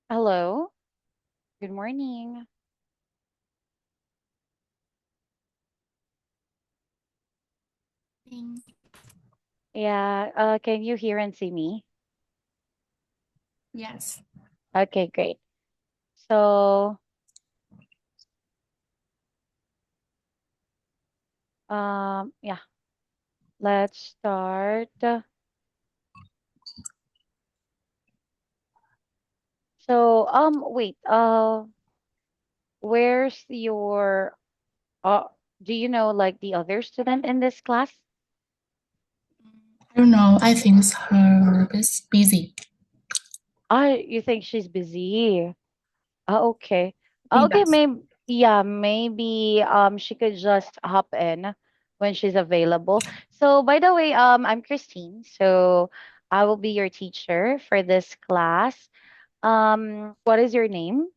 Hello, good morning. Mm, Yeah, can you hear and see me? Yes. Okay, great. So, yeah, let's start. Wait, where's your, do you know like the other student in this class? I don't know. I think her is busy. You think she's busy? Okay. I think Okay, that's maybe she could just hop in when she's available. So by the way, I'm Christine. So I will be your teacher for this class. What is your name?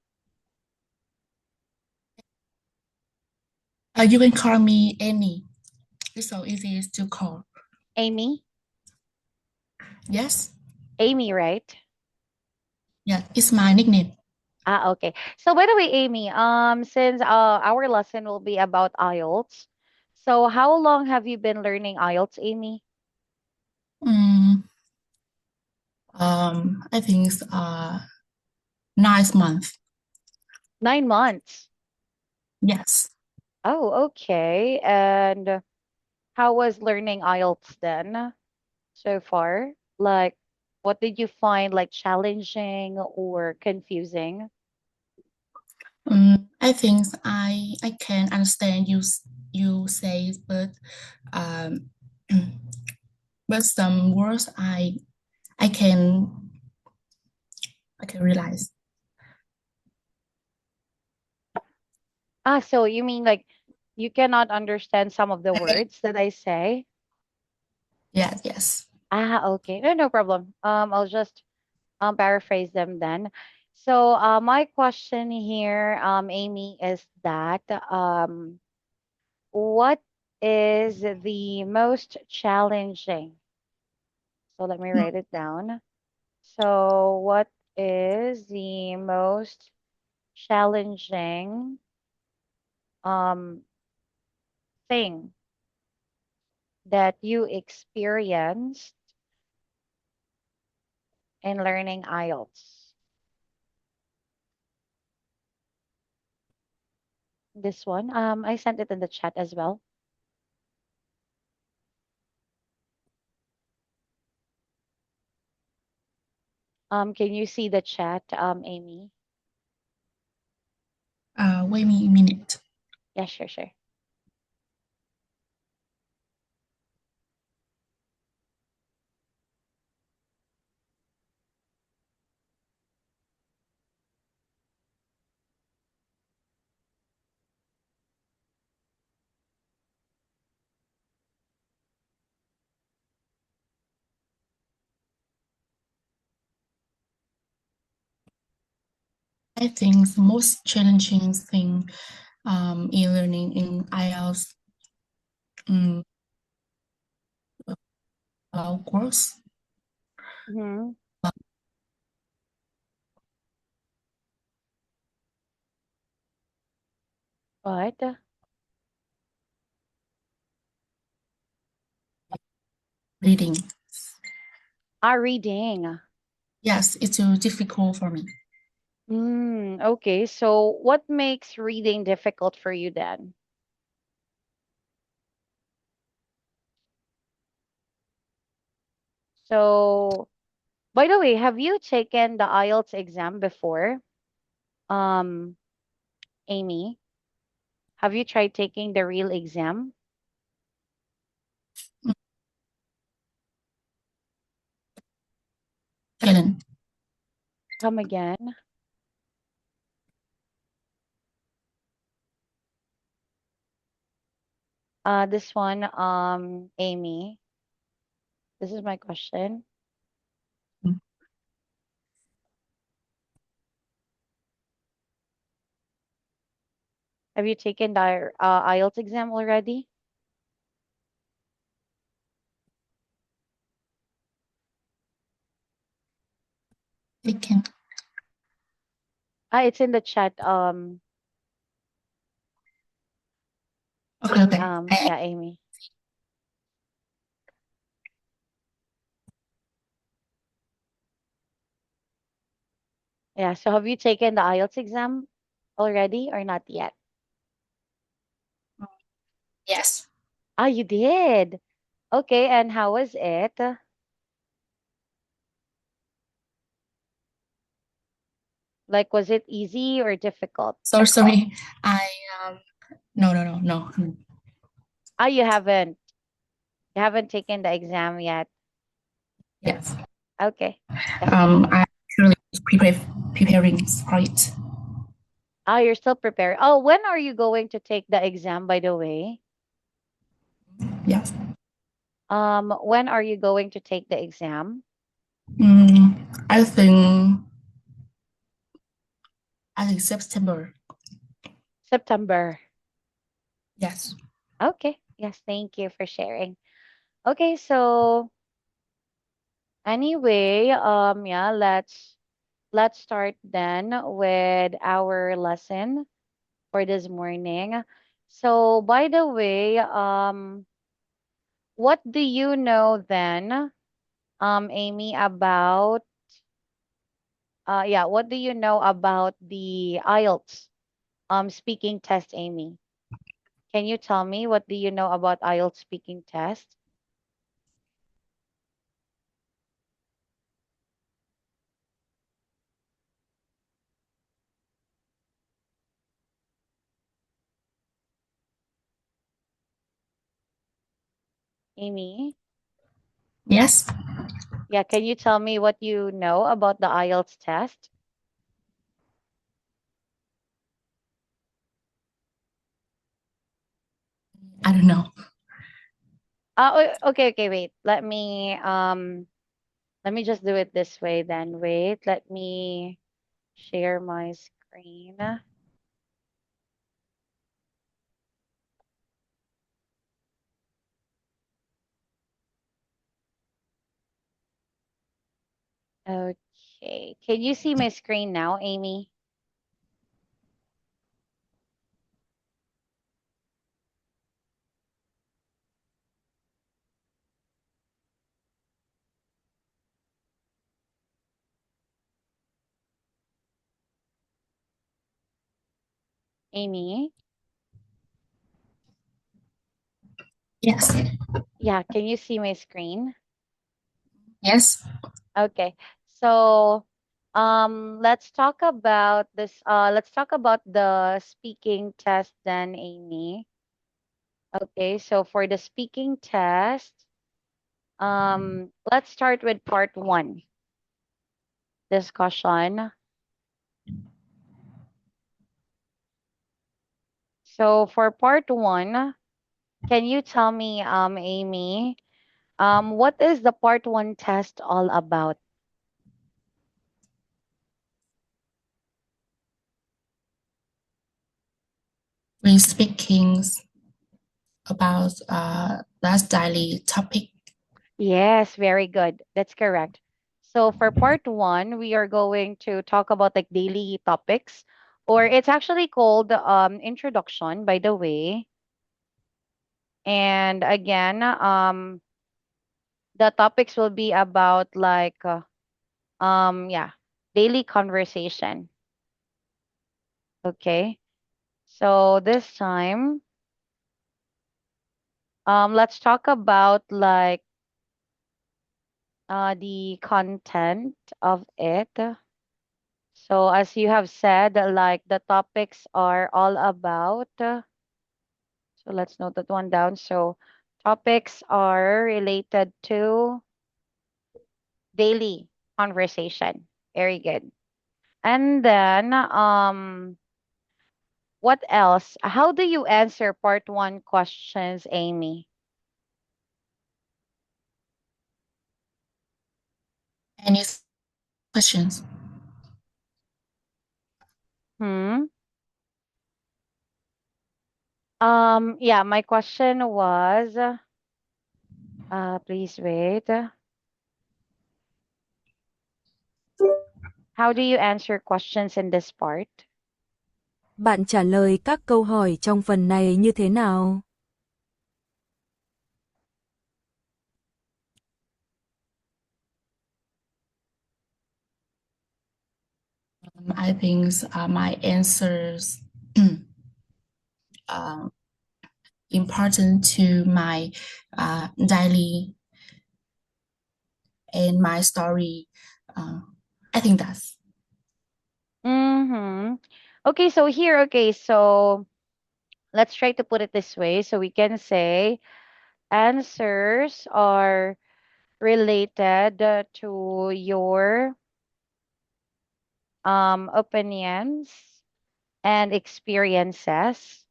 you can call me Annie. It's so easy to call. Amy? Yes. Amy, right? Yeah, it's my nickname. Okay. So by the way, Amy, since our lesson will be about IELTS, so how long have you been learning IELTS, Amy? Mm, I think it's 9 months. 9 months. Yes. Oh, okay. And how was learning IELTS then so far? Like, what did you find like challenging or confusing? I think I can understand you say, but um, but some words I can realize. So you mean like you cannot understand some of the words that I say? Yes, yes. Okay. No, no problem. I'll just paraphrase them then. So, my question here, Amy, is that what is the most challenging? So let me write it down. So, what is the most challenging um, thing that you experienced in learning IELTS? This one, I sent it in the chat as well. Can you see the chat, Amy? Wait me a minute. Yeah, sure, sure. I think the most challenging thing e-learning in IELTS um, about course, Mm-hmm. What? reading. Reading. Yes, it's difficult for me. Okay. So, what makes reading difficult for you then? So, by the way, have you taken the IELTS exam before? Um, Amy, have you tried taking the real exam? Mm, Challenge. Come again. This one, Amy, this is my question. Mm, Have you taken the IELTS exam already? I can. It's in the chat. Okay, okay. Yeah, Amy. Yeah. So have you taken the IELTS exam already or not yet? Yes. Ah, you did. Okay, and how was it? Like, was it easy or difficult? Sorry, sorry. I um no no no no. Ah, you haven't. You haven't taken the exam yet. Yes. Okay, that's fine. I actually preparing for it. Ah, you're still preparing. Oh, when are you going to take the exam, by the way? Yes. When are you going to take the exam? I think September. September. Yes. Okay. Yes, thank you for sharing. Okay, so anyway, yeah, let's start then with our lesson for this morning. So, by the way, what do you know then, Amy, about yeah, what do you know about the IELTS speaking test, Amy? Can you tell me what do you know about IELTS speaking test? Amy? Yes. Yeah, can you tell me what you know about the IELTS test? I don't know. Okay, okay, wait. Let me just do it this way then. Wait, let me share my screen. Okay. Can you see my screen now, Amy? Amy? Yes. Yeah, can you see my screen? Yes. Okay. So, let's talk about the speaking test then, Amy. Okay, so for the speaking test, let's start with part one discussion. So for part one, can you tell me, Amy, what is the part one test all about? We speaking about last daily topic. Yes, very good. That's correct. So for part one, we are going to talk about like daily topics, or it's actually called introduction, by the way. And again, the topics will be about like yeah, daily conversation. Okay. So this time, let's talk about like the content of it. So as you have said, like the topics are all about, so let's note that one down. So topics are related to daily conversation. Very good. And then what else? How do you answer part one questions, Amy? Any questions? Hmm? Yeah, my question was, please wait. How do you answer questions in this part? Bạn trả lời các câu hỏi trong phần này như thế nào? I think my answers uh, important to my daily and my story. Uh, I think that's Mm-hmm. Okay, so here, okay, so let's try to put it this way. So we can say answers are related to your opinions and experiences.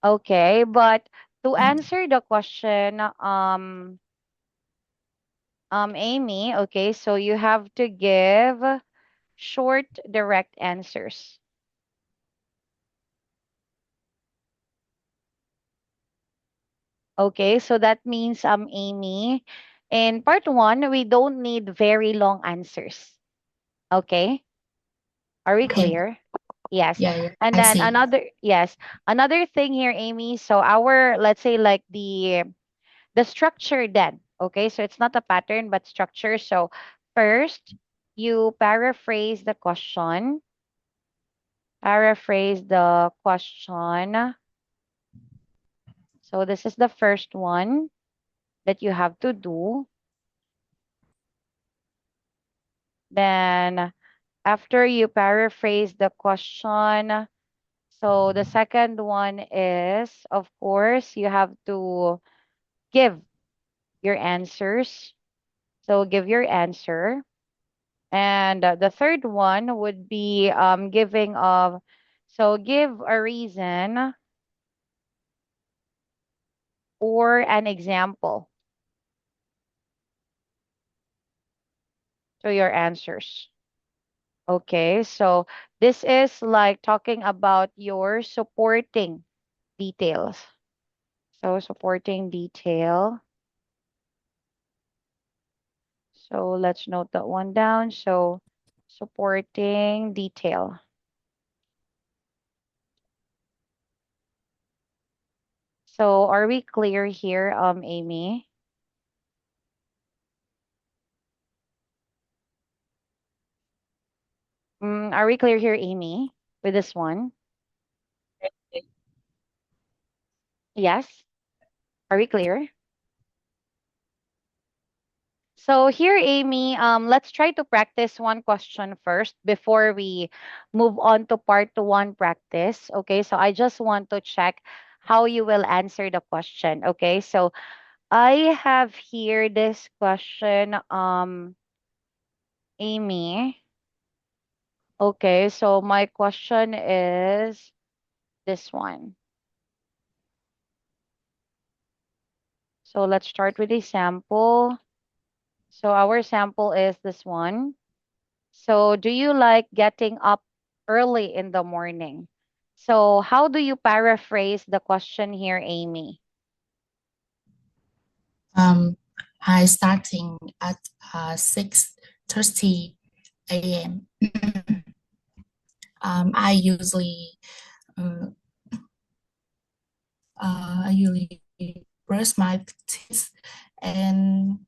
Okay, but to answer the question, Amy, okay, so you have to give short, direct answers. Okay, so that means, Amy, in part one, we don't need very long answers. Okay, are we okay. clear? Yes. Yeah, yeah, And I then see. another thing here, Amy. So our, let's say like the structure then. Okay, so it's not a pattern but structure. So first, you paraphrase the question. So this is the first one that you have to do. Then after you paraphrase the question, so the second one is, of course, you have to give your answers. So give your answer. And the third one would be giving of, so give a reason or an example to your answers. Okay, so this is like talking about your supporting details. So supporting detail. So let's note that one down. So supporting detail. So are we clear here, Amy? Are we clear here, Amy, with this one? Yes. Are we clear? So here, Amy, let's try to practice one question first before we move on to part one practice. Okay, so I just want to check how you will answer the question. Okay, so I have here this question, Amy. Okay, so my question is this one. So let's start with a sample. So our sample is this one. So do you like getting up early in the morning? So how do you paraphrase the question here, Amy? Um, I starting at 6:30 a.m. I usually uh, I usually brush my teeth and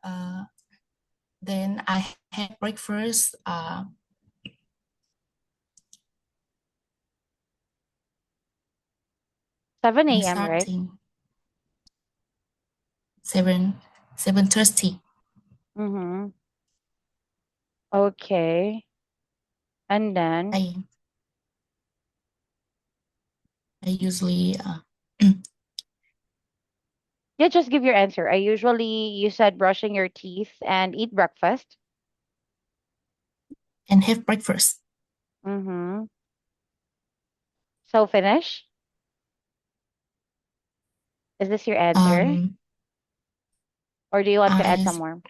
uh, then I have breakfast 7 and a.m., right? starting 7:30 Mm-hmm. Okay. And then, a.m. I usually yeah, just give your answer. I usually, you said brushing your teeth and eat breakfast. and have breakfast. Mm-hmm. So finish. Is this your answer? Um, Or do you want to add I some more?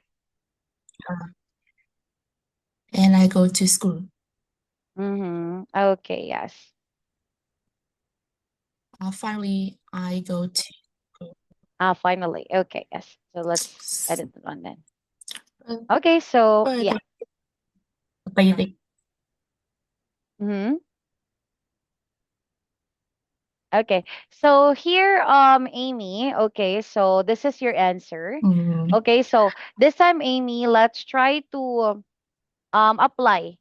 uh, and I go to school. Mm-hmm. Okay, yes. Finally, I go to school. Ah, finally. Okay, yes. So let's edit it on then. But, Okay, so but yeah. basic. Mm-hmm. Okay. So here, Amy, okay, so this is your answer. Mm, Okay, so this time, Amy, let's try to apply,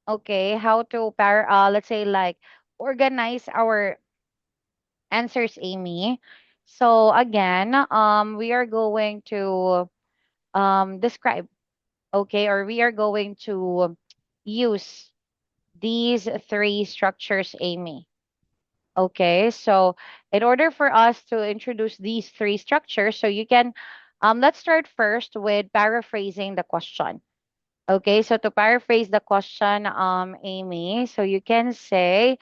okay, how to let's say like organize our answers, Amy. So again, we are going to describe, okay, or we are going to use these three structures, Amy. Okay, so in order for us to introduce these three structures, so you can, let's start first with paraphrasing the question. Okay, so to paraphrase the question, Amy, so you can say,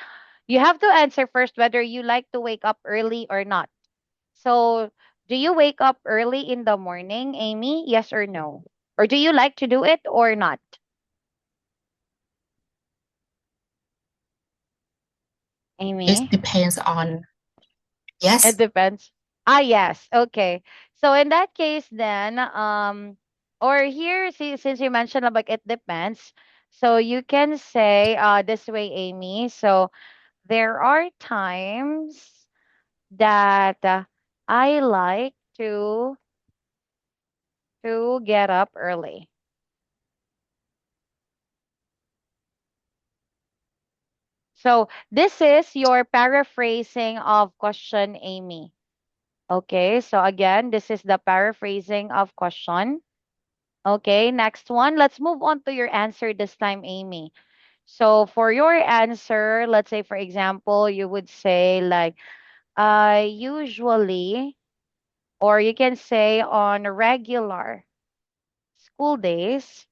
you have to answer first whether you like to wake up early or not. So, do you wake up early in the morning, Amy? Yes or no? Or do you like to do it or not, it Amy? depends on It yes. depends. Ah, yes. Okay. So in that case, then, or here, see, since you mentioned about it depends, so you can say this way, Amy. So there are times that I like to get up early. So this is your paraphrasing of question, Amy. Okay, so again, this is the paraphrasing of question. Okay, next one. Let's move on to your answer this time, Amy. So for your answer, let's say for example, you would say like I usually, or you can say on regular school days.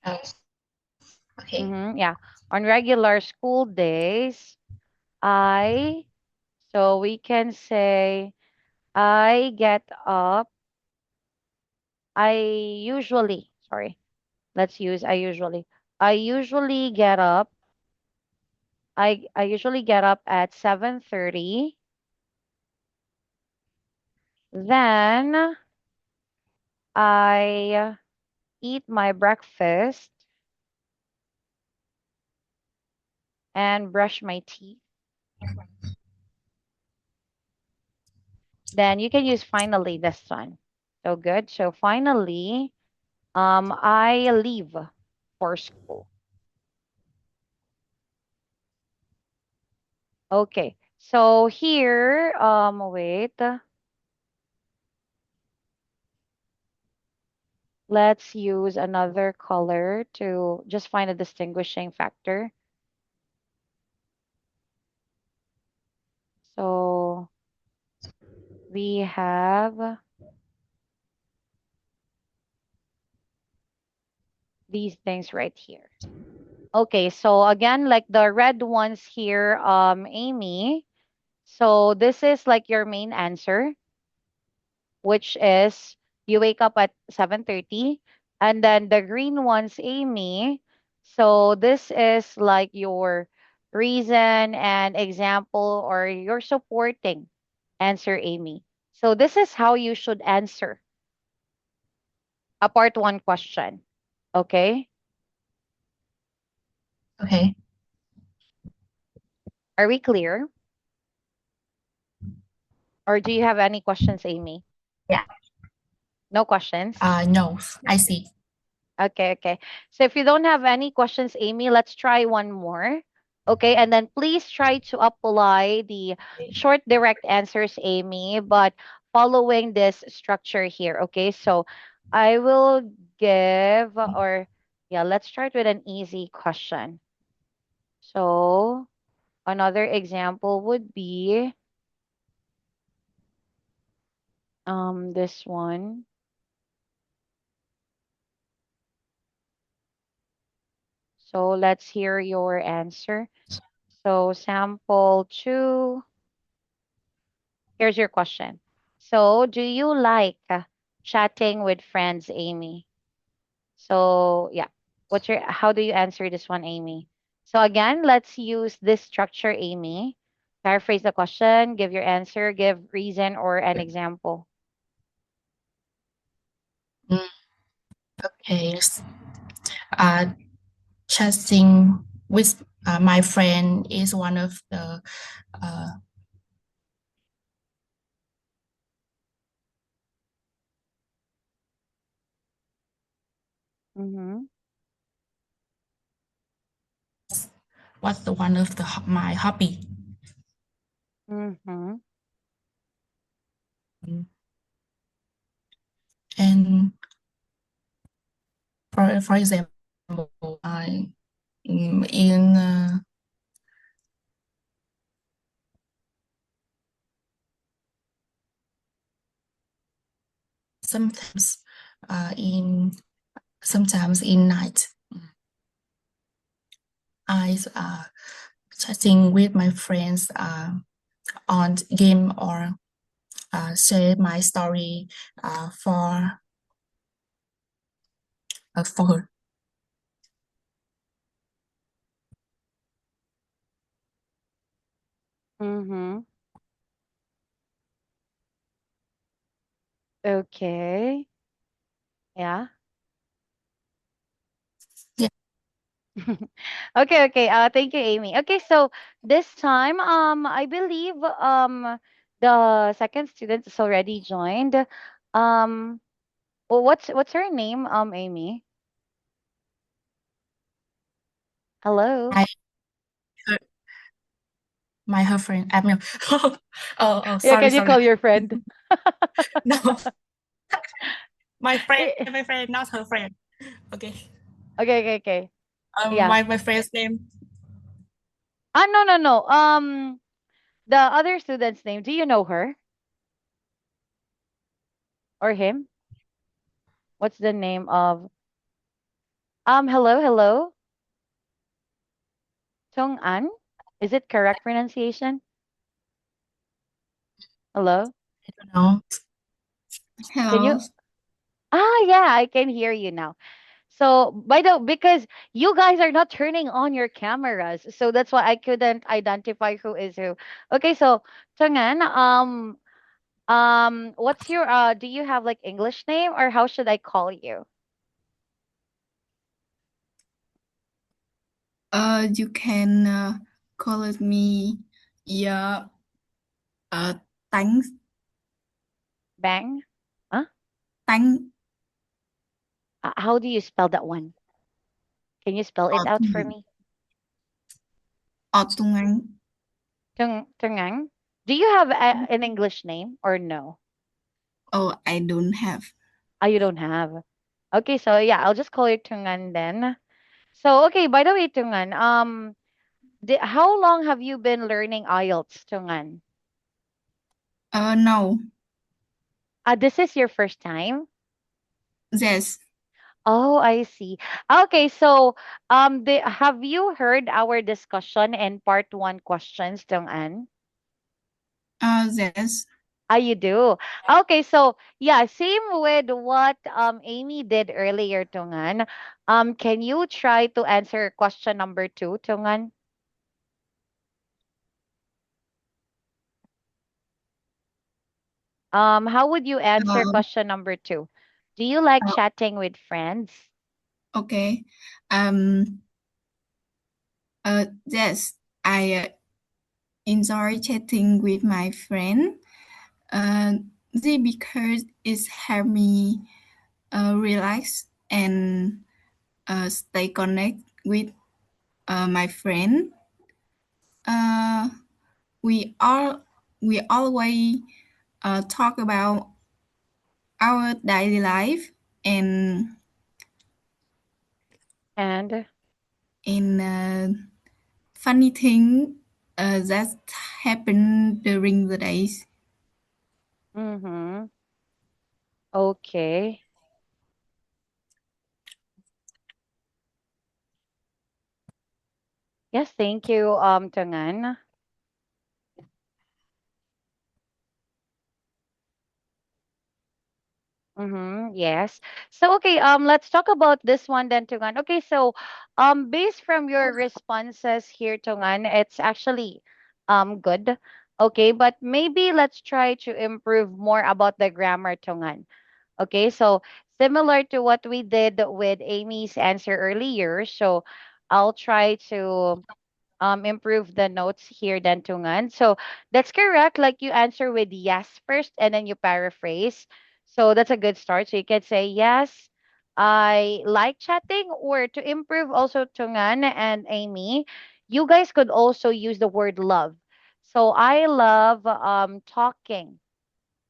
Uh, okay. Yeah, on regular school days, I, so we can say I get up. I usually, sorry, let's use I usually. I usually get up. I usually get up at 7:30. Then I eat my breakfast and brush my teeth. Then you can use finally this one. So good. So finally, I leave for school. Okay. So here, wait. Let's use another color to just find a distinguishing factor. So we have these things right here. Okay, so again, like the red ones here, Amy. So this is like your main answer, which is you wake up at 7:30, and then the green ones, Amy. So this is like your reason and example or your supporting answer, Amy. So this is how you should answer a part one question. Okay? Okay. Are we clear? Or do you have any questions, Amy? Yeah. No questions? No, I see. Okay, okay. So if you don't have any questions, Amy, let's try one more. Okay, and then please try to apply the short, direct answers, Amy, but following this structure here. Okay, so I will give, or yeah, let's start with an easy question. So another example would be this one. So let's hear your answer. So sample two. Here's your question. So, do you like chatting with friends, Amy? So, yeah. How do you answer this one, Amy? So, again, let's use this structure, Amy. Paraphrase the question, give your answer, give reason or an example. Mm, okay. Uh, chatting with my friend is one of the uh, Mm-hmm. what's the one of the my hobby. Mm-hmm. And for example, I in sometimes in sometimes in night I chatting with my friends on game or share my story for her. Mm-hmm. Okay. Yeah. Yeah, Okay, okay. Thank you, Amy. Okay, so this time, I believe the second student is already joined. Um, well, what's her name? Amy. Hello. I her, my her friend. I mean, oh, Yeah, sorry, can you sorry. call your friend? No, Eh, my friend, not her friend. Okay. okay, okay, okay. Yeah. My friend's name. No, no, no. The other student's name. Do you know her or him? What's the name of? Hello, hello. Tung An. Is it correct pronunciation? Hello. I don't know. Can you? Hello. Yeah, I can hear you now. So, by the because you guys are not turning on your cameras, so that's why I couldn't identify who is who. Okay, so Tungan, what's your do you have like English name or how should I call you? You can call it me, yeah, uh, Tánh, Bang? Huh? Tánh, How do you spell that one? Can you spell it or out for me? Tung Anh. Tungang? Do you have an English name or no? Oh, I don't have. You don't have. Okay, so yeah, I'll just call you Tungan then. So, okay, by the way, Tungan, how long have you been learning IELTS, Tungan? No, This is your first time? yes, Oh, I see. Okay, so have you heard our discussion in part one questions, Tungan? yes. You do. Okay, so yeah, same with what Amy did earlier, Tungan. Can you try to answer question number two, Tungan? How would you answer Uh, question number two? Do you like uh, chatting with friends? okay. Yes, I enjoy chatting with my friend. Uh, because it help me relax and stay connect with my friend. Uh, we all we always talk about our daily life and And funny thing that happen during the days. mm-hmm. Okay. Yes, thank you, Tungan. Mm-hmm. Yes. So okay, let's talk about this one then, Tungan. Okay, so based from your responses here, Tungan, it's actually good. Okay, but maybe let's try to improve more about the grammar, Tungan. Okay, so similar to what we did with Amy's answer earlier. So I'll try to improve the notes here, Dantungan. So that's correct. Like you answer with yes first and then you paraphrase. So that's a good start. So you can say yes, I like chatting, or to improve also Tungan and Amy, you guys could also use the word love. So I love talking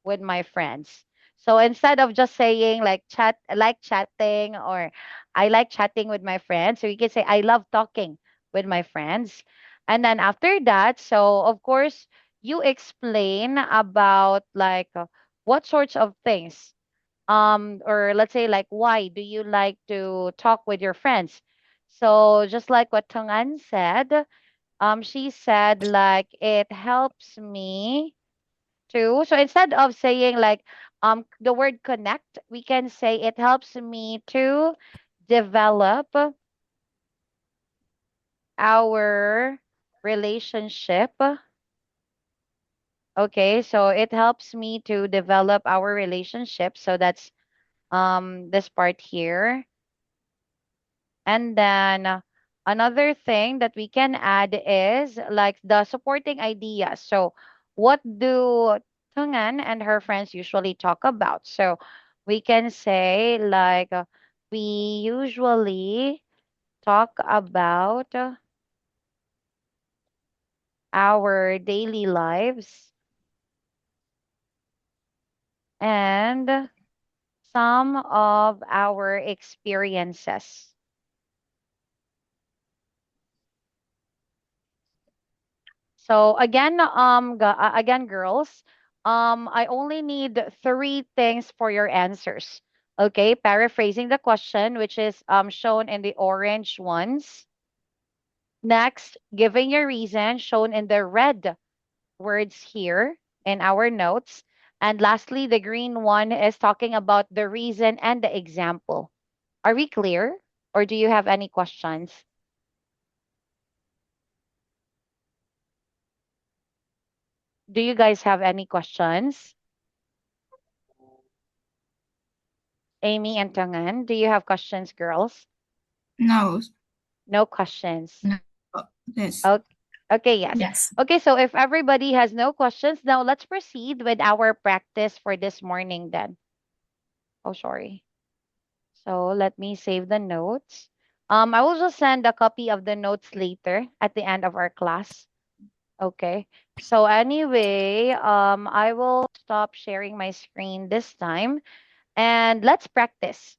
with my friends. So instead of just saying like chat, I like chatting, or I like chatting with my friends, so you can say I love talking with my friends. And then after that, so of course, you explain about like what sorts of things, or let's say like why do you like to talk with your friends. So just like what Tung said, she said like it helps me too. So instead of saying like the word connect, we can say it helps me to develop our relationship. Okay, so it helps me to develop our relationship. So that's this part here. And then another thing that we can add is like the supporting ideas. So, what do Tungan and her friends usually talk about? So, we can say like we usually talk about our daily lives and some of our experiences. So again, again, girls, I only need three things for your answers. Okay, paraphrasing the question, which is shown in the orange ones. Next, giving your reason, shown in the red words here in our notes. And lastly, the green one is talking about the reason and the example. Are we clear? Or do you have any questions? Do you guys have any questions? Amy and Tangan, do you have questions, girls? No. No questions. No. Yes. Okay, okay, yes. Yes. Okay, so if everybody has no questions, now let's proceed with our practice for this morning then. Oh, sorry. So let me save the notes. I will just send a copy of the notes later at the end of our class. Okay. So anyway, I will stop sharing my screen this time and let's practice.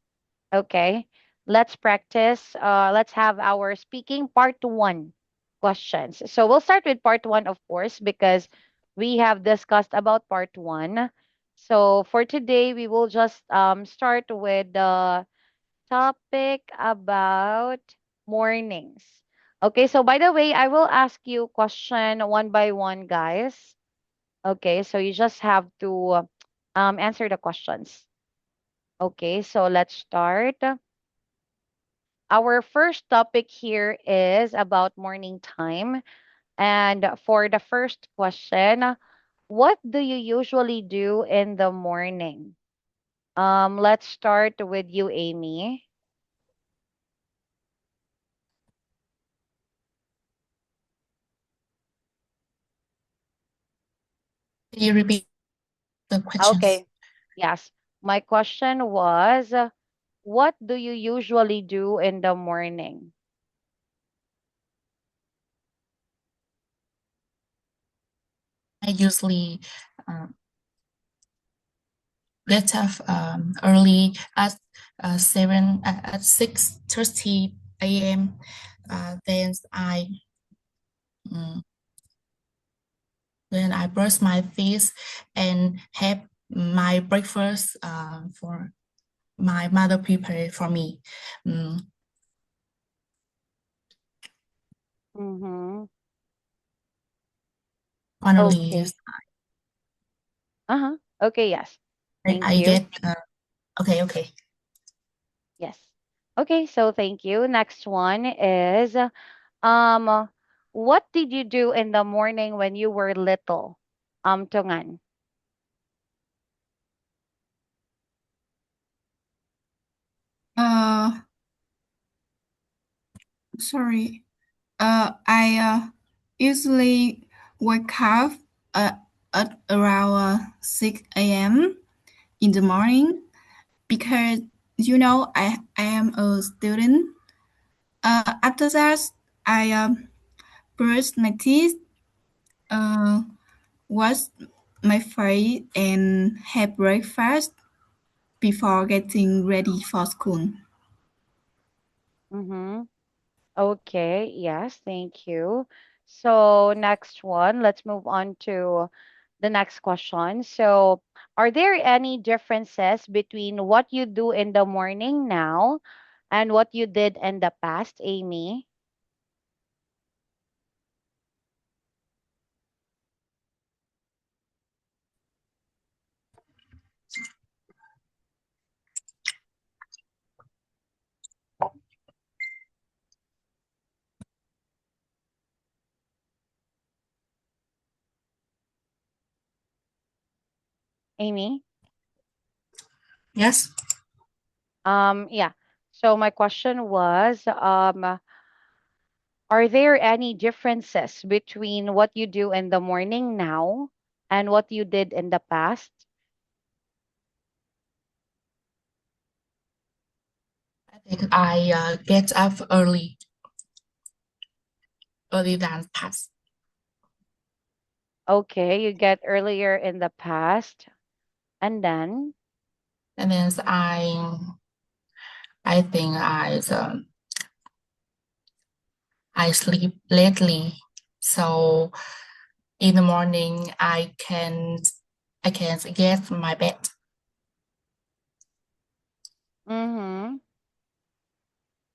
Okay, let's practice. Let's have our speaking part one questions. So we'll start with part one, of course, because we have discussed about part one. So for today, we will just start with the topic about mornings. Okay, so by the way, I will ask you question one by one, guys. Okay, so you just have to answer the questions. Okay, so let's start. Our first topic here is about morning time. And for the first question, what do you usually do in the morning? Let's start with you, Amy. Can you repeat the questions? Okay. Yes. My question was, what do you usually do in the morning? I usually get up early at 6:30 a.m. Then mm, I brush my teeth and have my breakfast for my mother prepared for me. Mm, Mm-hmm. Finally, Okay. Uh-huh. Okay, yes. Thank I you. get okay, okay. Yes. Okay, so thank you. Next one is um what did you do in the morning when you were little? Tungan. Uh, sorry. I usually wake up uh, at around 6 a.m. in the morning because I am a student. After that, I brush my teeth, uh, wash my face, and have breakfast before getting ready for school. Mm-hmm. Okay, yes, thank you. So next one, let's move on to the next question. So, are there any differences between what you do in the morning now and what you did in the past, Amy? Amy? Yes. Yeah. So my question was, are there any differences between what you do in the morning now and what you did in the past? I think I get up early than past. Okay, you get earlier in the past, and then, And then I think I sleep lately. So in the morning I can't get my bed. mm-hmm.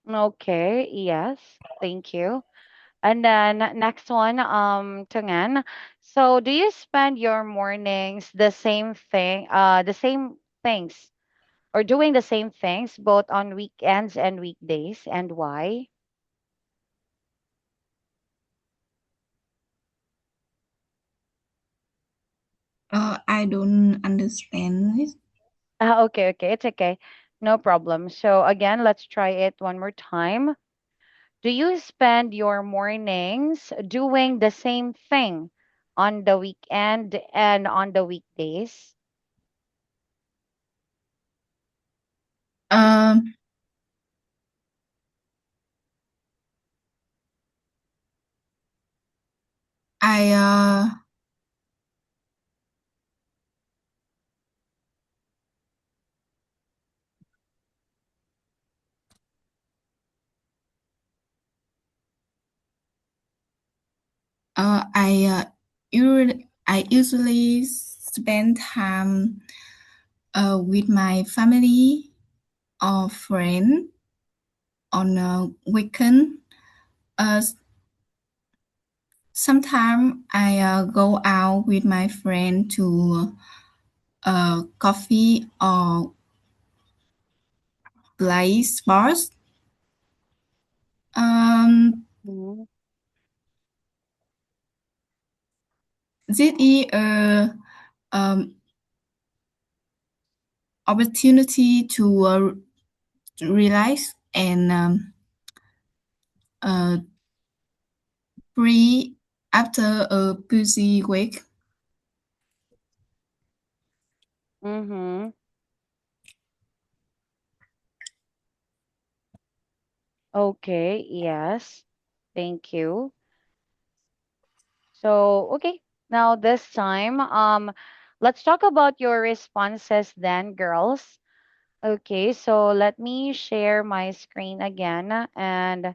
Okay, yes, thank you. And then next one, Tung Anh. So do you spend your mornings the same things, or doing the same things both on weekends and weekdays, and why? I don't understand it. Okay, okay, it's okay. No problem. So again, let's try it one more time. Do you spend your mornings doing the same thing on the weekend and on the weekdays? Um, I I usually spend time with my family or friend on a weekend. Uh, Sometimes I go out with my friend to coffee or play sports. Um, Mhm. this is a um, opportunity to relax and uh, breathe after a busy week. Mm-hmm. Okay, yes. Thank you. So, okay. Now this time, let's talk about your responses then, girls. Okay, so let me share my screen again and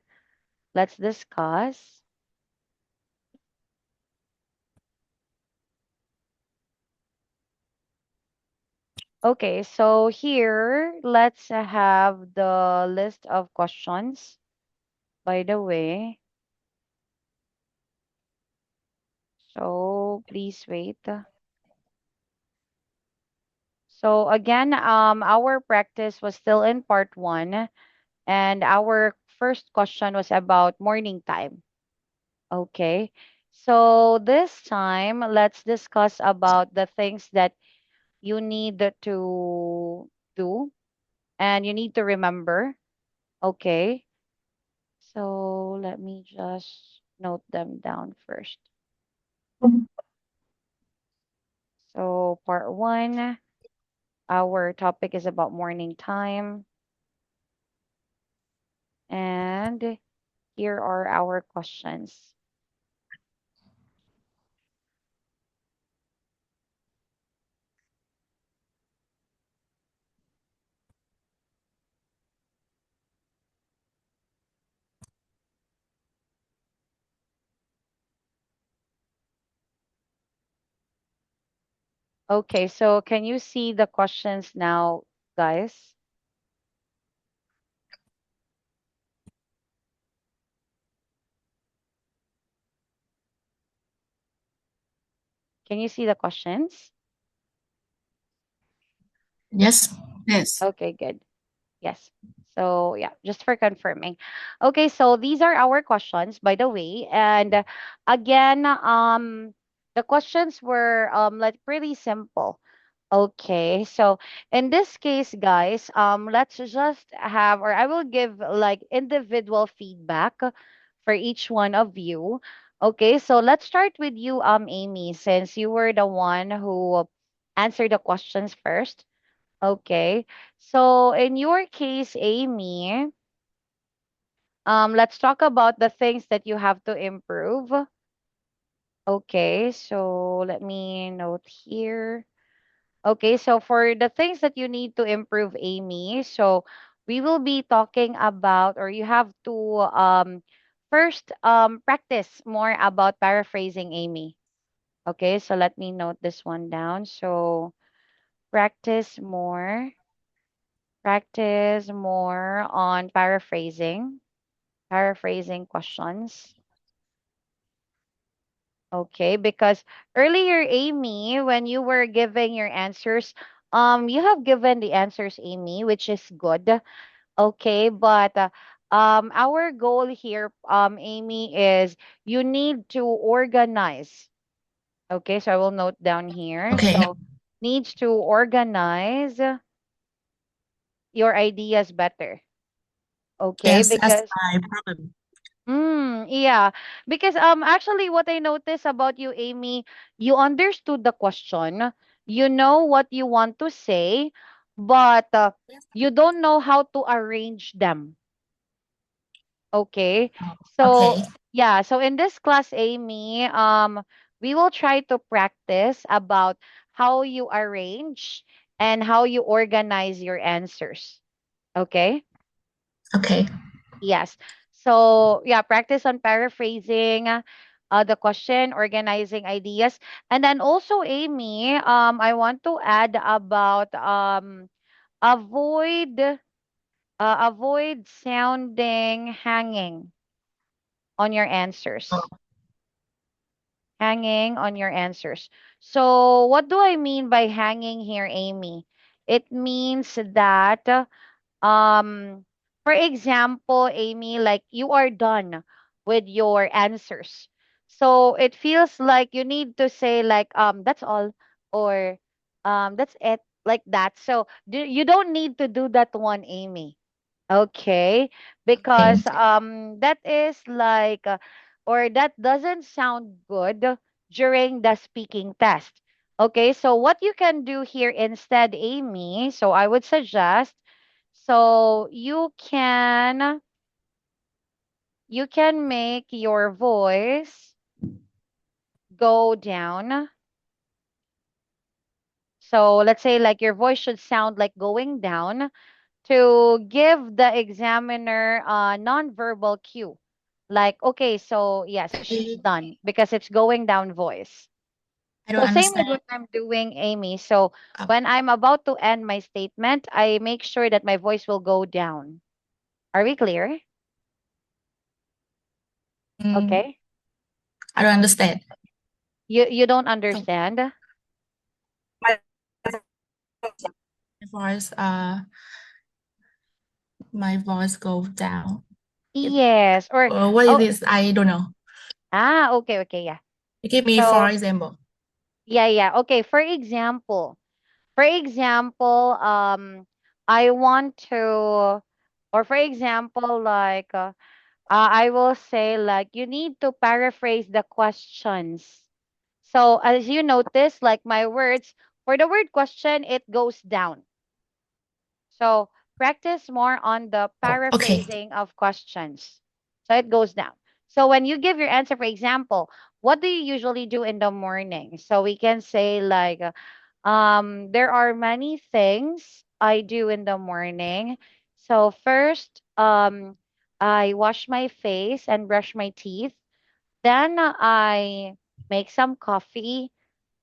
let's discuss. Okay, so here let's have the list of questions. By the way, so please wait. So again, our practice was still in part one, and our first question was about morning time. Okay, so this time let's discuss about the things that you need to do and you need to remember. Okay. So let me just note them down first. So part one, our topic is about morning time. And here are our questions. Okay, so can you see the questions now, guys? Can you see the questions? Yes. Yes. Okay, good. Yes. So yeah, just for confirming. Okay, so these are our questions, by the way. And again, the questions were like pretty simple. Okay, so in this case, guys, let's just have, or I will give like individual feedback for each one of you. Okay, so let's start with you, Amy, since you were the one who answered the questions first. Okay. So in your case, Amy, let's talk about the things that you have to improve. Okay, so let me note here. Okay, so for the things that you need to improve, Amy, so we will be talking about, or you have to first practice more about paraphrasing, Amy. Okay, so let me note this one down. So practice more. Practice more on paraphrasing questions. Okay, because earlier, Amy, when you were giving your answers, you have given the answers, Amy, which is good. Okay, but our goal here, Amy, is you need to organize. Okay, so I will note down here. Okay. So needs to organize your ideas better. Okay, Yes, that's because my problem. Yeah, because actually what I noticed about you, Amy, you understood the question, you know what you want to say, but you don't know how to arrange them. Okay? Oh, okay. So, yeah, so in this class, Amy, we will try to practice about how you arrange and how you organize your answers. Okay? Okay. Yes. So, yeah, practice on paraphrasing the question, organizing ideas. And then also, Amy, I want to add about avoid avoid sounding hanging on your Oh, answers. Hanging on your answers. So, what do I mean by hanging here, Amy? It means that um for example, Amy, like you are done with your answers, so it feels like you need to say like that's all, or that's it, like that. So you don't need to do that one, Amy. Okay, okay. because that is like or that doesn't sound good during the speaking test. Okay, so what you can do here instead, Amy, so I would suggest, so you can make your voice go down. So let's say like your voice should sound like going down to give the examiner a nonverbal cue. Like, okay, so yes, she's done because it's going down voice. I don't So same with understand. what I'm doing, Amy. So Uh, when I'm about to end my statement, I make sure that my voice will go down. Are we clear? mm, Okay. I don't understand. You don't So understand? my voice, my voice goes down. It, Yes. Or what is oh this? I don't know. okay, okay, yeah. Give me for So example. yeah, yeah. Okay, for example, I want to, or for example, like, I will say, like, you need to paraphrase the questions. So, as you notice, like my words, for the word question, it goes down. So, practice more on the Oh, okay. paraphrasing of questions. So, it goes down. So, when you give your answer, for example, what do you usually do in the morning? So, we can say, like, there are many things I do in the morning. So first, I wash my face and brush my teeth. Then I make some coffee.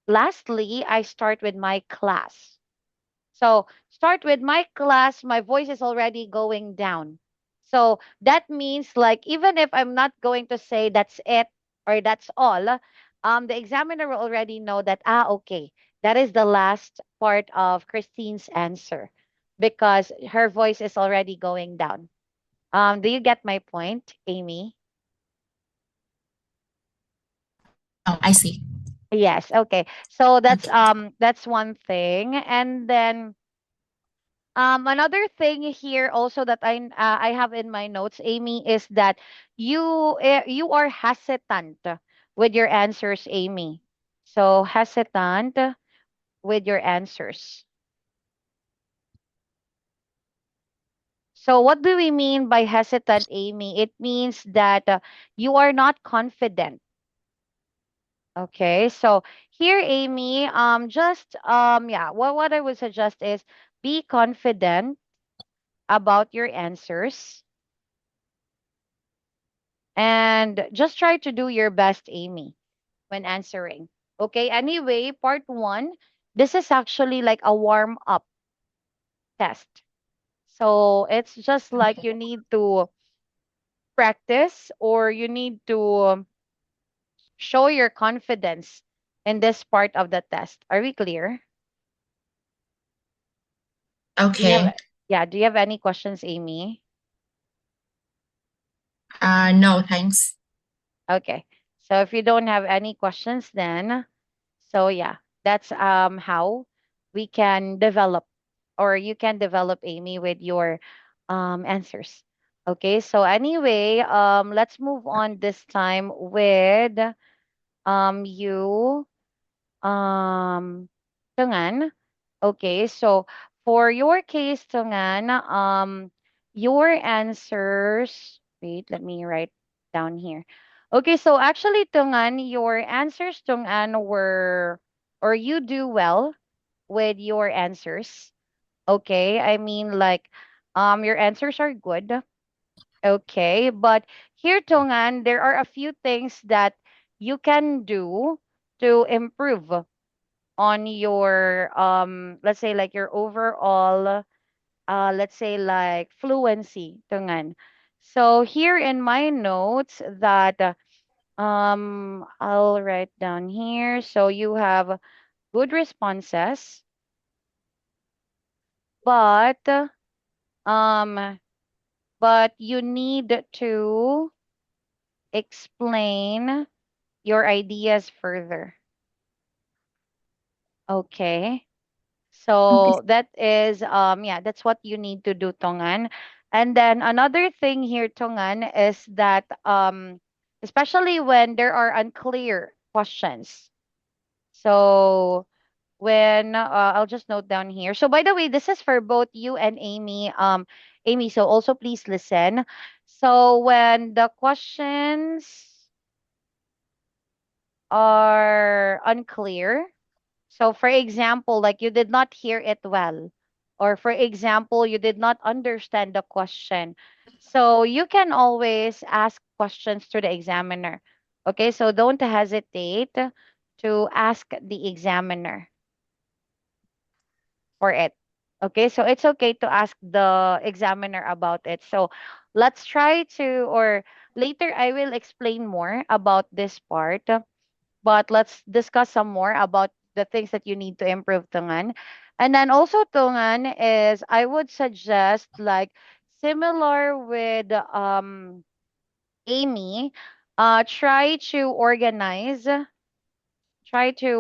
Lastly, I start with my class. So start with my class, my voice is already going down. So that means like even if I'm not going to say that's it or that's all, the examiner will already know that okay, that is the last part of Christine's answer because her voice is already going down. Do you get my point, Amy? Oh, I see. Yes, okay. So Okay. that's one thing. And then another thing here also that I have in my notes, Amy, is that you are hesitant with your answers, Amy. So hesitant with your answers. So what do we mean by hesitant, Amy? It means that you are not confident. Okay. So here, Amy, just yeah, what I would suggest is be confident about your answers and just try to do your best, Amy, when answering. Okay, anyway, part one, this is actually like a warm up test. So it's just like you need to practice or you need to show your confidence in this part of the test. Are we clear? Do you Okay. have, yeah, do you have any questions, Amy? No, thanks. Okay. So if you don't have any questions, then so yeah, that's how we can develop or you can develop, Amy, with your answers. Okay, so anyway, let's move on this time with you Tungan. Okay, so for your case, Tungan, your answers, wait, let me write down here. Okay, so actually, Tungan, your answers, Tungan, were, or you do well with your answers. Okay, I mean, like, your answers are good. Okay, but here, Tungan, there are a few things that you can do to improve on your let's say like your overall let's say like fluency, Tungan. So here in my notes that I'll write down here. So you have good responses, but um but you need to explain your ideas further. Okay. Okay. So that is yeah, that's what you need to do, Tongan. And then another thing here, Tongan, is that especially when there are unclear questions. So when I'll just note down here. So by the way, this is for both you and Amy. Amy, so also please listen. So when the questions are unclear, so, for example, like you did not hear it well, or for example, you did not understand the question. So, you can always ask questions to the examiner. Okay, so don't hesitate to ask the examiner for it. Okay, so it's okay to ask the examiner about it. So, let's try to, or later I will explain more about this part, but let's discuss some more about the things that you need to improve, Tungan. And then also, Tungan, is I would suggest like similar with Amy, try to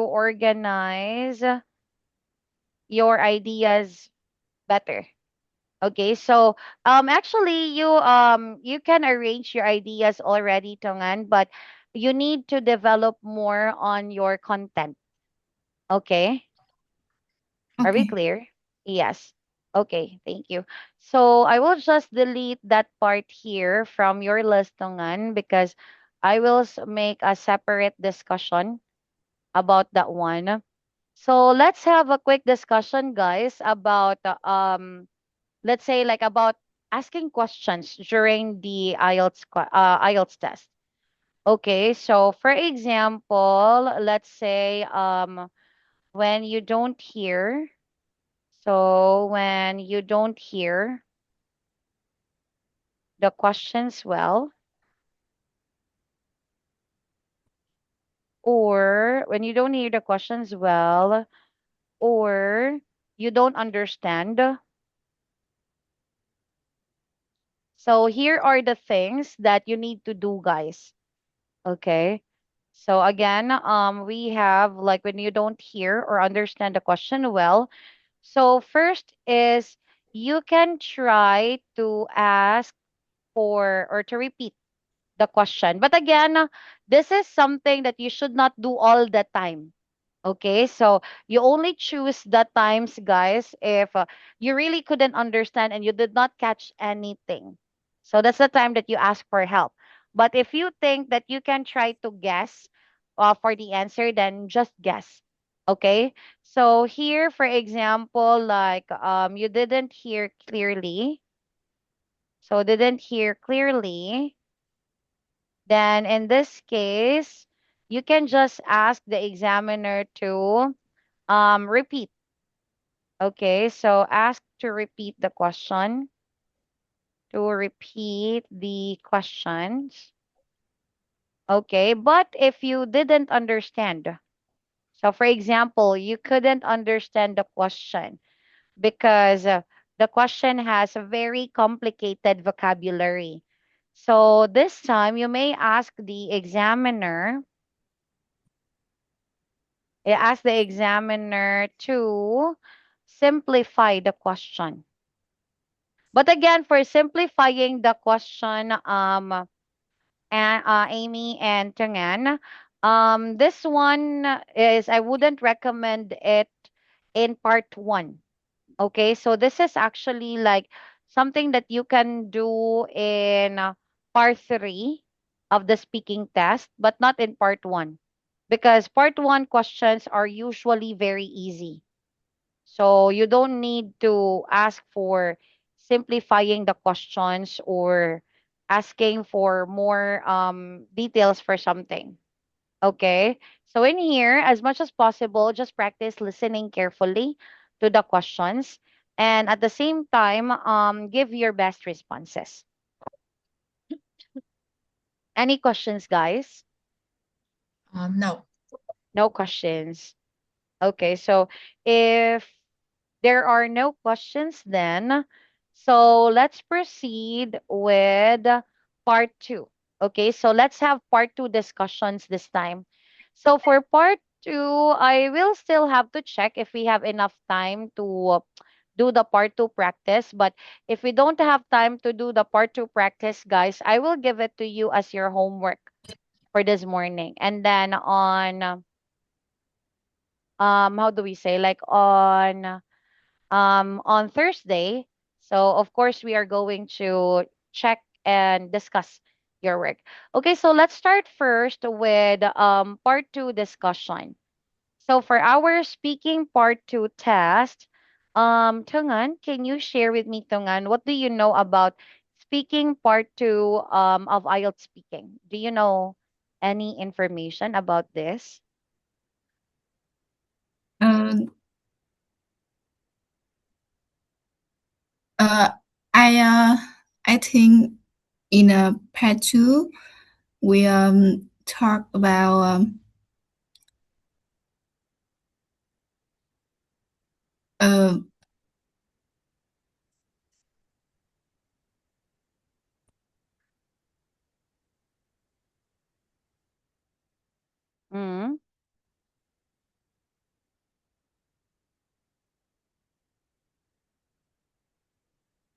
organize your ideas better. Okay, so actually you can arrange your ideas already, Tongan, but you need to develop more on your content. Okay? Are we Okay. clear? Yes. Okay, thank you. So I will just delete that part here from your list, Tongan, because I will make a separate discussion about that one. So let's have a quick discussion, guys, about let's say like about asking questions during the IELTS test. Okay, so for example, let's say when you don't hear, so when you don't hear the questions well, or when you don't hear the questions well, or you don't understand. So here are the things that you need to do, guys. Okay. So again, we have like when you don't hear or understand the question well. So first is you can try to ask for or to repeat the question. But again, this is something that you should not do all the time. Okay, so you only choose the times, guys, if you really couldn't understand and you did not catch anything. So that's the time that you ask for help. But if you think that you can try to guess for the answer, then just guess. Okay, so here, for example, like you didn't hear clearly. So didn't hear clearly. Then in this case, you can just ask the examiner to repeat. Okay, so ask to repeat the question, to repeat the questions. Okay, but if you didn't understand, so for example, you couldn't understand the question because the question has a very complicated vocabulary. So this time you may ask the examiner to simplify the question. But again, for simplifying the question, and Amy and Tengan, this one is I wouldn't recommend it in part one. Okay, so this is actually like something that you can do in part three of the speaking test, but not in part one, because part one questions are usually very easy. So you don't need to ask for simplifying the questions or asking for more details for something. Okay. So in here, as much as possible, just practice listening carefully to the questions and at the same time, give your best responses. Any questions, guys? No. No questions. Okay. So if there are no questions then. So let's proceed with part two. Okay, so let's have part two discussions this time. So for part two, I will still have to check if we have enough time to do the part two practice. But if we don't have time to do the part two practice, guys, I will give it to you as your homework for this morning. And then how do we say, like on Thursday. So of course we are going to check and discuss your work. Okay, so let's start first with part two discussion. So for our speaking part two test, Tungan, can you share with me, Tungan, what do you know about speaking part two of IELTS speaking? Do you know any information about this? Uh, uh, I I think in a part two we talk about uh, Mm-hmm.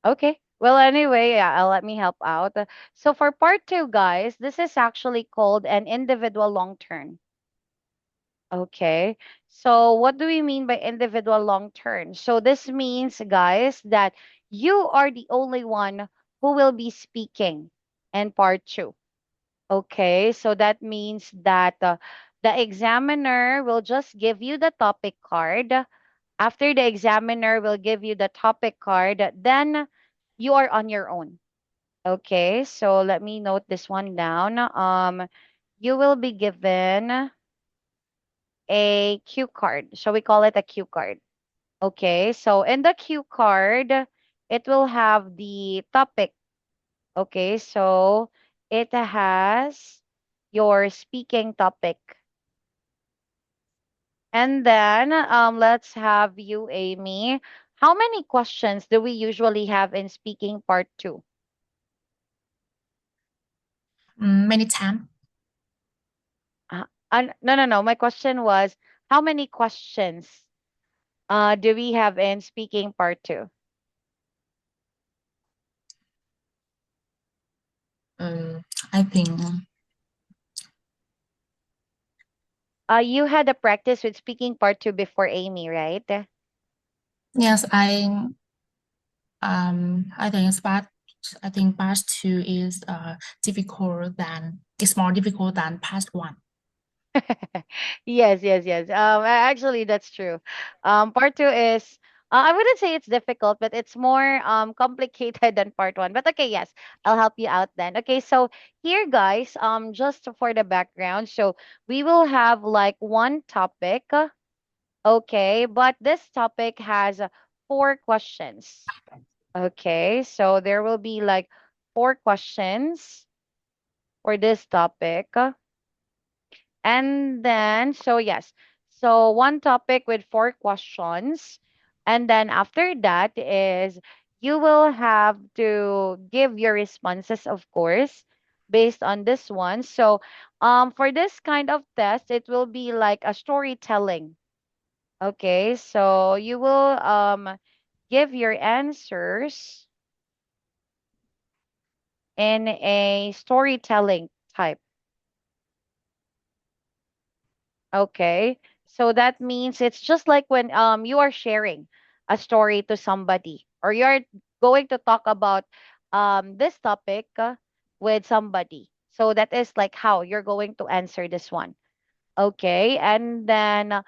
Okay. Well, anyway, yeah, let me help out. So for part two, guys, this is actually called an individual long term. Okay. So what do we mean by individual long term? So this means, guys, that you are the only one who will be speaking in part two. Okay. So that means that the examiner will just give you the topic card. After the examiner will give you the topic card, then you are on your own. Okay, so let me note this one down. You will be given a cue card. So we call it a cue card. Okay, so in the cue card, it will have the topic. Okay, so it has your speaking topic. And then let's have you, Amy. How many questions do we usually have in speaking part two? Many times. No, no, no. My question was, how many questions do we have in speaking part two? I think You had a practice with speaking part two before Amy, right? yes. I think part two is difficult than it's more difficult than part one. Yes, yes, yes. Actually, that's true. Part two is, I wouldn't say it's difficult, but it's more complicated than part one. But okay, yes, I'll help you out then. Okay, so here, guys, just for the background, so we will have like one topic, okay, but this topic has four questions. Okay, so there will be like four questions for this topic. And then, so yes, so one topic with four questions. And then after that is you will have to give your responses, of course, based on this one. So for this kind of test, it will be like a storytelling. Okay, so you will give your answers in a storytelling type. Okay. So that means it's just like when you are sharing a story to somebody or you're going to talk about this topic with somebody. So that is like how you're going to answer this one. Okay. And then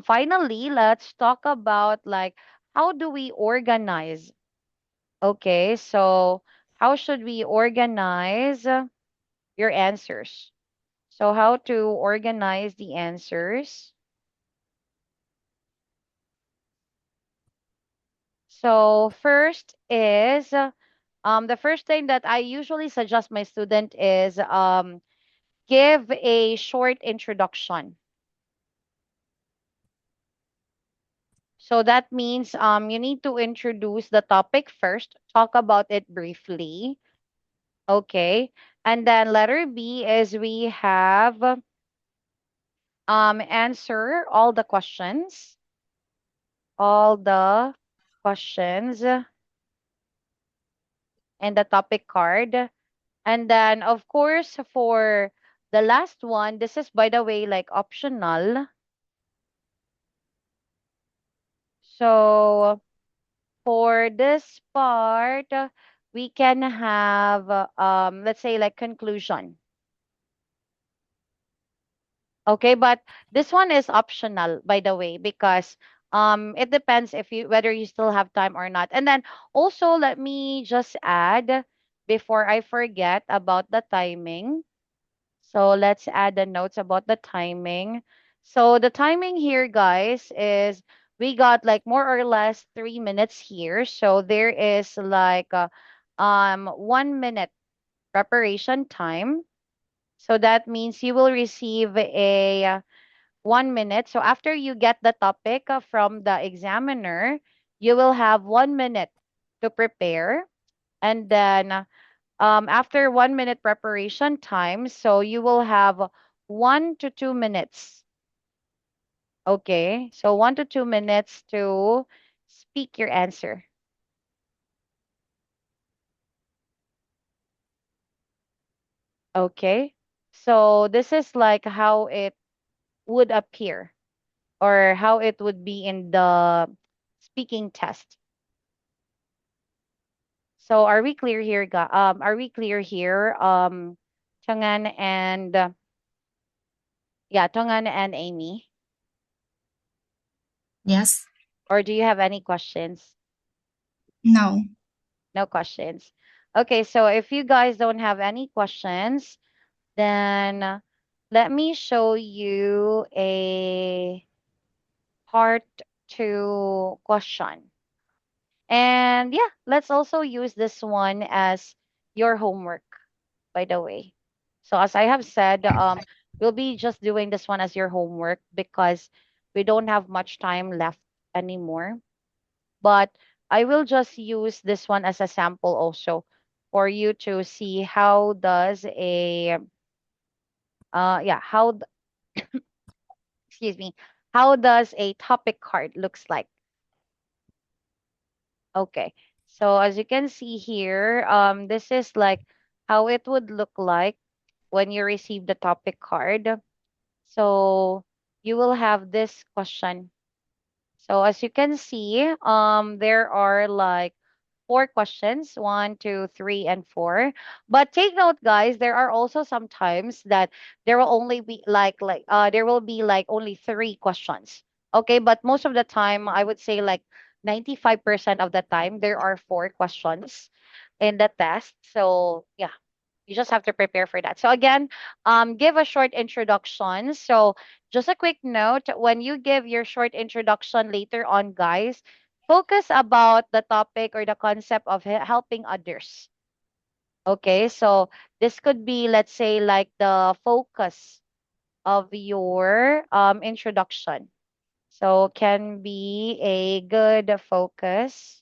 finally, let's talk about like how do we organize? Okay. So how should we organize your answers? So how to organize the answers? So first is the first thing that I usually suggest my student is give a short introduction. So that means you need to introduce the topic first, talk about it briefly. Okay. And then letter B is we have answer all the questions in the topic card. And then, of course, for the last one, this is, by the way, like optional. So for this part, we can have, let's say, like conclusion. Okay, but this one is optional, by the way, because it depends if you whether you still have time or not. And then also, let me just add before I forget about the timing. So let's add the notes about the timing. So the timing here, guys, is we got like more or less 3 minutes here. So there is like 1 minute preparation time. So that means you will receive a 1 minute. So after you get the topic from the examiner, you will have 1 minute to prepare. And then after 1 minute preparation time, so you will have 1 to 2 minutes. Okay, so 1 to 2 minutes to speak your answer. Okay. So this is like how it would appear or how it would be in the speaking test. So are we clear here, are we clear here, Chang'an and yeah, Chang'an and Amy? Yes. Or do you have any questions? No. No questions. Okay, so if you guys don't have any questions, then let me show you a part two question. And yeah, let's also use this one as your homework, by the way. So as I have said, we'll be just doing this one as your homework because we don't have much time left anymore. But I will just use this one as a sample also for you to see how does a yeah, excuse me, how does a topic card looks like. Okay. So as you can see here, this is like how it would look like when you receive the topic card. So you will have this question. So as you can see, there are like four questions, one, two, three, and four. But take note, guys, there are also some times that there will only be there will be like only three questions. Okay, but most of the time, I would say like 95% of the time, there are four questions in the test. So yeah, you just have to prepare for that. So again, give a short introduction. So just a quick note, when you give your short introduction later on, guys, focus about the topic or the concept of helping others. Okay, so this could be, let's say, like the focus of your introduction. So can be a good focus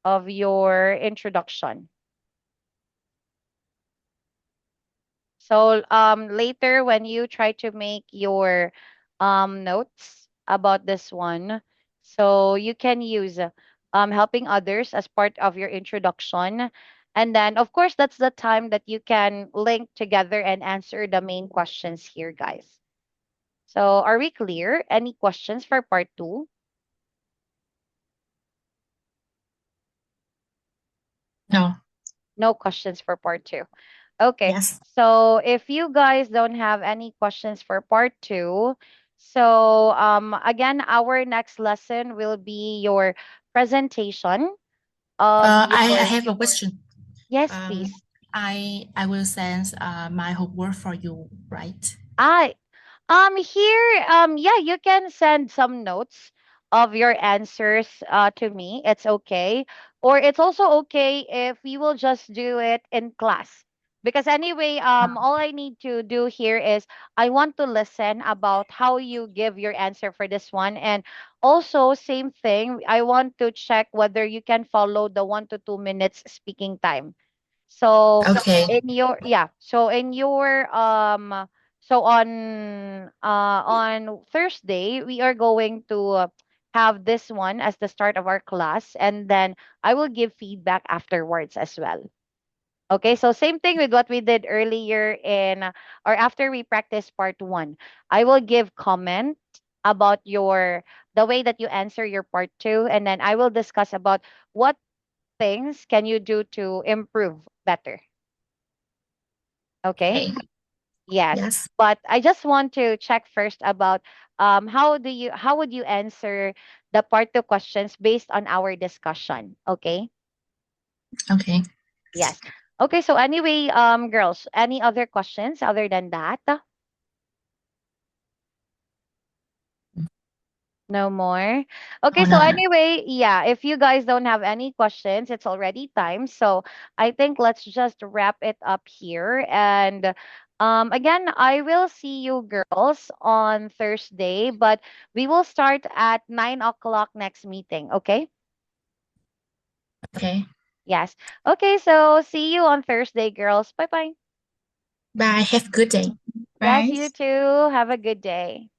of your introduction. So later when you try to make your notes about this one, so you can use helping others as part of your introduction. And then of course that's the time that you can link together and answer the main questions here, guys. So are we clear? Any questions for part two? No. No questions for part two. Okay. Yes. So if you guys don't have any questions for part two, so again, our next lesson will be your presentation of I your, have a question. yes, Um, please. I will send my homework for you, right? I here, yeah, you can send some notes of your answers to me. It's okay. Or it's also okay if we will just do it in class. Because anyway, all I need to do here is I want to listen about how you give your answer for this one. And also, same thing, I want to check whether you can follow the 1 to 2 minutes speaking time. So Okay. in your yeah, so in your so on Thursday we are going to have this one as the start of our class and then I will give feedback afterwards as well. Okay, so same thing with what we did earlier in or after we practice part 1. I will give comment about your the way that you answer your part 2 and then I will discuss about what things can you do to improve better. Okay? Okay. Yes. Yes. But I just want to check first about how would you answer the part 2 questions based on our discussion, okay? Okay. Yes. Okay, so anyway, girls, any other questions other than that? No more. Oh Okay, so no. anyway, yeah, if you guys don't have any questions, it's already time. So I think let's just wrap it up here. And again, I will see you girls on Thursday, but we will start at 9 o'clock next meeting. Okay? Okay. Yes. Okay, so see you on Thursday, girls. Bye bye. Bye. Have a good day. Yes, Bye. you too. Have a good day.